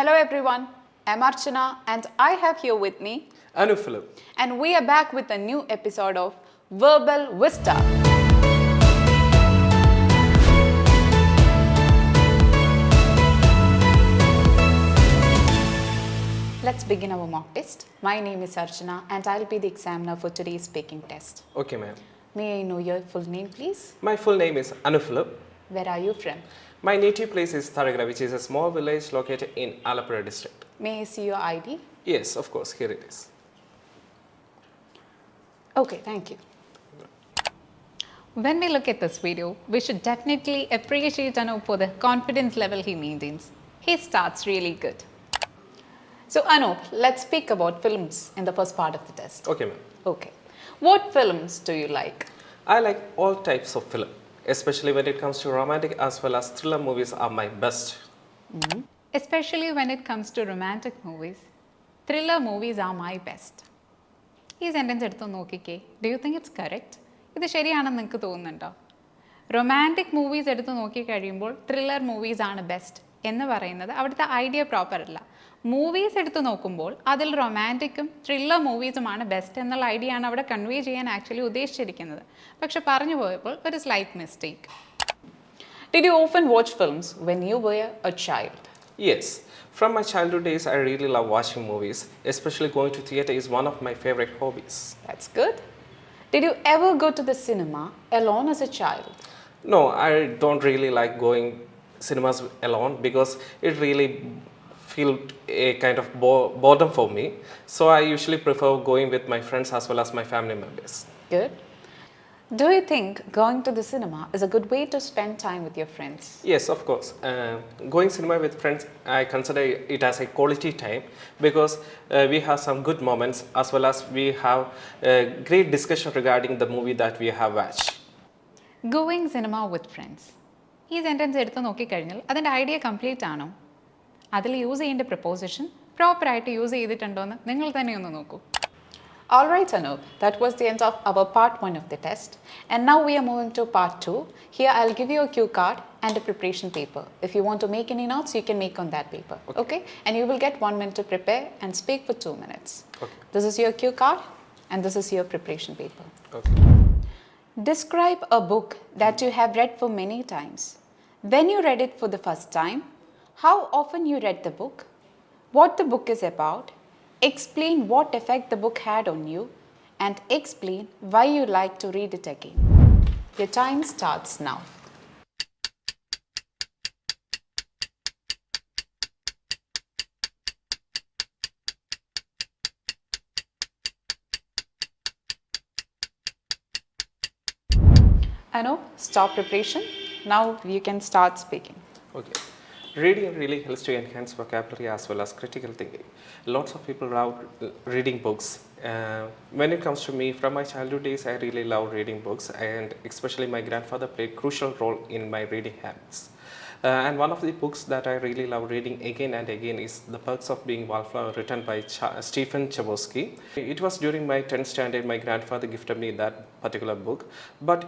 Hello everyone, I'm Archana and I have here with me Anu. and we are back with a new episode of Verbal Vista. Let's begin our mock test. My name is Archana and I'll be the examiner for today's speaking test. Okay, ma'am. May I know your full name, please? My full name is Anu. Where are you from? My native place is Tharagara, which is a small village located in Alappuzha district. May I see your ID? Yes, of course. Here it is. Okay, thank you. When we look at this video, we should definitely appreciate Anup for the confidence level he maintains. He starts really good. So Anup, let's speak about films in the first part of the test. Okay, ma'am. Okay. What films do you like? I like all types of film, especially when it comes to romantic as well as thriller movies are my best. Especially when it comes to romantic movies, thriller movies are my best. ഈ sentence എടുത്ത് നോക്കിക്കേ, do you think it's correct? ഇത് ശരിയാണെന്ന് നിങ്ങൾക്ക് തോന്നുന്നുണ്ടോ? Romantic movies എടുത്ത് നോക്കിക്കഴിയുമ്പോൾ thriller movies ആണ് best എന്ന് പറയുന്നത് അവിടുത്തെ ഐഡിയ പ്രോപ്പർ അല്ല. മൂവീസ് എടുത്ത് നോക്കുമ്പോൾ അതിൽ റൊമാൻറ്റിക്കും ത്രില്ലർ മൂവീസുമാണ് ബെസ്റ്റ് എന്നുള്ള ഐഡിയ ആണ് അവിടെ കൺവേ ചെയ്യാൻ ആക്ച്വലി ഉദ്ദേശിച്ചിരിക്കുന്നത്. പക്ഷെ പറഞ്ഞു പോയപ്പോൾ ഒരു slight mistake. Did you often watch films when you were a child? Yes. From my childhood days, I really love watching movies. Especially going to theatre is one of my favorite hobbies. That's good. Did you ever go to the cinema alone as a child? No, I don't really like going cinemas alone because it really felt a kind of boredom for me. So I usually prefer going with my friends as well as my family members. Good. Do you think going to the cinema is a good way to spend time with your friends? Yes, of course. Going cinema with friends, I consider it as a quality time because we have some good moments as well as we have a great discussion regarding the movie that we have watched. Going cinema with friends. ഈ sentence എടുത്ത് നോക്കിക്കഴിഞ്ഞാൽ അതിൻ്റെ idea complete ആണോ? അതിൽ use ചെയ്യേണ്ട preposition പ്രോപ്പറായിട്ട് use ചെയ്തിട്ടുണ്ടോ എന്ന് നിങ്ങൾ തന്നെ ഒന്ന് നോക്കൂ. Alright Anup, that was the end of our part 1 of the test. And now we are moving to part 2. Here I'll give you a cue card and a preparation paper. If you want to make any notes, you can make on that paper. Okay? And you will get 1 minute to prepare and speak for 2 minutes. Okay. This is your cue card and this is your preparation paper. Okay. Describe a book that you have read for many times. When you read it for the first time, how often you read the book, what the book is about, explain what effect the book had on you, and explain why you like to read it again. Your time starts now. Anu, stop preparation. Now you can start speaking. Okay. Reading really helps to enhance vocabulary as well as critical thinking. Lots of people love reading books. When it comes to me, from my childhood days, I really love reading books, and especially my grandfather played a crucial role in my reading habits. And one of the books that I really love reading again and again is The Perks of Being Wallflower, written by Stephen Chbosky. It was during my 10th standard, my grandfather gifted me that particular book. But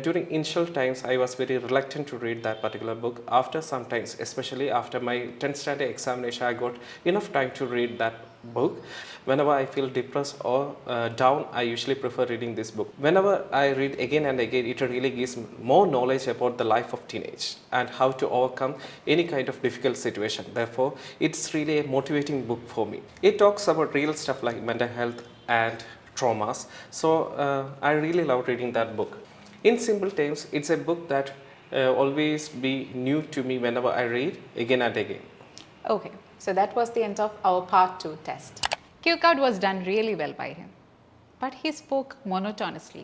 during initial times, I was very reluctant to read that particular book. After some times, especially after my 10th standard examination, I got enough time to read that book. Whenever I feel depressed or down, I usually prefer reading this book. Whenever I read again and again, it really gives more knowledge about the life of teenage and how to overcome any kind of difficult situation. Therefore, it's really a motivating book for me. It talks about real stuff like mental health and traumas. So I really love reading that book. In simple terms, it's a book that always be new to me whenever I read again and again. Okay, so that was the end of our part 2 test. Cue card was done really well by him, but he spoke monotonously.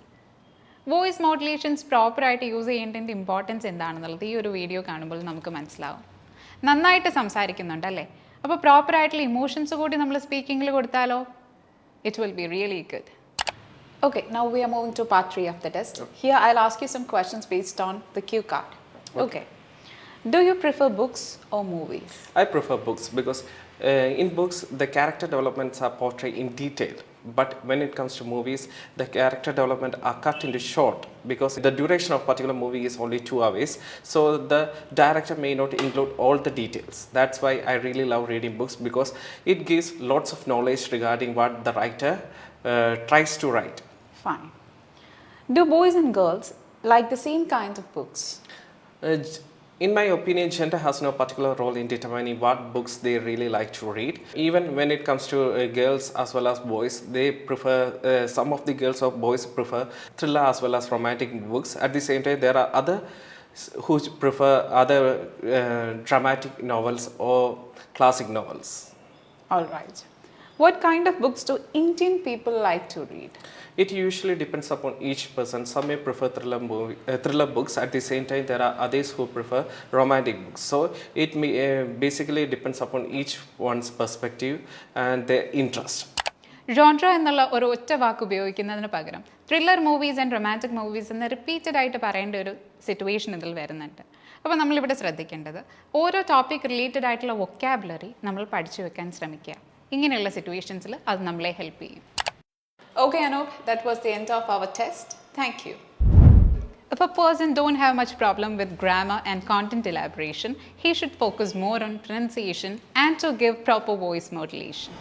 Voice modulations പ്രോപ്പറായിട്ട് use ചെയ്യേണ്ടതിൻ്റെ importance എന്താണെന്നുള്ളത് ഈ ഒരു video കാണുമ്പോൾ നമുക്ക് മനസ്സിലാവും. നന്നായിട്ട് സംസാരിക്കുന്നുണ്ടല്ലേ, അപ്പോൾ പ്രോപ്പറായിട്ടുള്ള ഇമോഷൻസ് കൂടി നമ്മൾ സ്പീക്കിങ്ങിൽ കൊടുത്താലോ, it will be really good. Okay, now we are moving to part 3 of the test. Okay. Here I'll ask you some questions based on the cue card. Okay. Do you prefer books or movies? I prefer books because in books the character developments are portrayed in detail. But when it comes to movies, the character development are cut into short because the duration of particular movie is only 2 hours. So the director may not include all the details. That's why I really love reading books, because it gives lots of knowledge regarding what the writer tries to write. Fine. Do boys and girls like the same kinds of books? In my opinion, gender has no particular role in determining what books they really like to read. Even when it comes to girls as well as boys, they prefer, some of the girls or boys prefer thriller as well as romantic books. At the same time, there are others who prefer other dramatic novels or classic novels. All right. What kind of books do Indian people like to read? It usually depends upon each person. Some may prefer thriller books. At the same time, there are others who prefer romantic books. So it may, basically depends upon each one's perspective and their interest. ജോൺട്ര എന്നുള്ള ഒരു ഒറ്റ വാക്ക് ഉപയോഗിക്കുന്നതിന് പകരം thriller movies and romantic movies എന്ന് repeated ആയിട്ട് പറയേണ്ട ഒരു situation ഇതിൽ വരുന്നുണ്ട്. അപ്പോൾ നമ്മളിവിടെ ശ്രദ്ധിക്കേണ്ടത് ഓരോ ടോപ്പിക് റിലേറ്റഡ് ആയിട്ടുള്ള വൊക്കാബുലറി നമ്മൾ പഠിച്ചു വെക്കാൻ ശ്രമിക്കുക. ഇങ്ങനെയുള്ള സിറ്റുവേഷൻസിൽ അത് നമ്മളെ ഹെൽപ്പ് ചെയ്യും. Okay, Anup, that was the end of our test. Thank you. If a person don't have much problem with grammar and content elaboration, he should focus more on pronunciation and to give proper voice modulation.